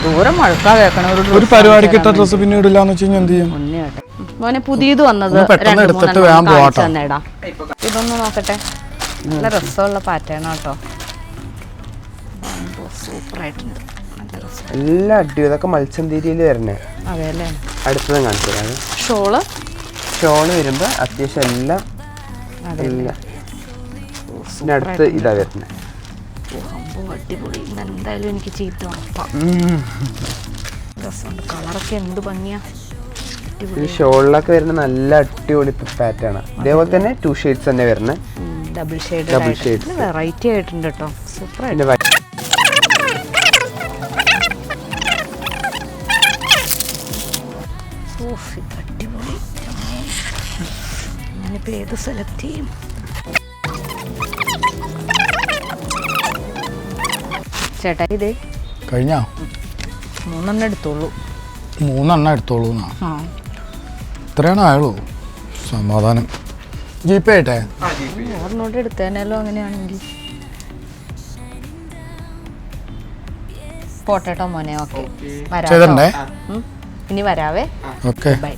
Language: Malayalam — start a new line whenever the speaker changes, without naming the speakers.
ദൂരം മഴക്കാ കേൾക്കണ
ഒരു പരിപാടിക്ക് ഇട്ട ഡ്രസ്സ് പിന്നെ ഇടില്ലാന്ന് വെച്ച് കഴിഞ്ഞാൽ എന്ത് ചെയ്യും?
മോനെ പുതിയത് വന്നത് ഇതൊന്ന് നോക്കട്ടെ. നല്ല രസമുള്ള പാറ്റേൺ കേട്ടോ, സൂപ്പറായിട്ടുണ്ട്.
എല്ലാം അടി. ഇതൊക്കെ മത്സ്യന്തീരിയിൽ വരണേ.
അതെ അല്ലേ?
അടുത്തത് കാണിച്ചതാണ് ഷോള് വരുമ്പോ അത്യാവശ്യം എല്ലാം അടുത്ത് ഇതാ വരുന്നത്.
അടിപൊളി. എന്തായാലും എനിക്ക് ചീത്ത ഉറപ്പാ. രസമുണ്ട്, കളറൊക്കെ എന്ത് ഭംഗിയാ.
ഷോളിലൊക്കെ വരുന്ന നല്ല അടിപൊളി പാറ്റേൺ. അതേപോലെ തന്നെ 2 ഷെയ്ഡ്സ് തന്നെ വരുന്നത്.
ഡബിൾ ഷെയ്ഡ് വെറൈറ്റി ആയിട്ടുണ്ട് കേട്ടോ, സൂപ്പറായിട്ട്. അടിപൊളി. ഞാനിപ്പോ ഏത് സെലക്ട് ചെയ്യും? ചേട്ടാ ഇത്
കഴിഞ്ഞാ
3 എടുത്തോളൂ.
3 എടുത്തോളൂ. ഇത്രയാണ് ആയുള്ളൂ. സമാധാനം. ജീപ്പേ ആയിട്ടേ
ഓർണോട്ട് എടുത്തേനല്ലോ. അങ്ങനെയാണെങ്കിൽ പോട്ടെട്ടോ മോനെ. ഓക്കെ, വരാം. ഇനി വരാവേ.
Okay,
by.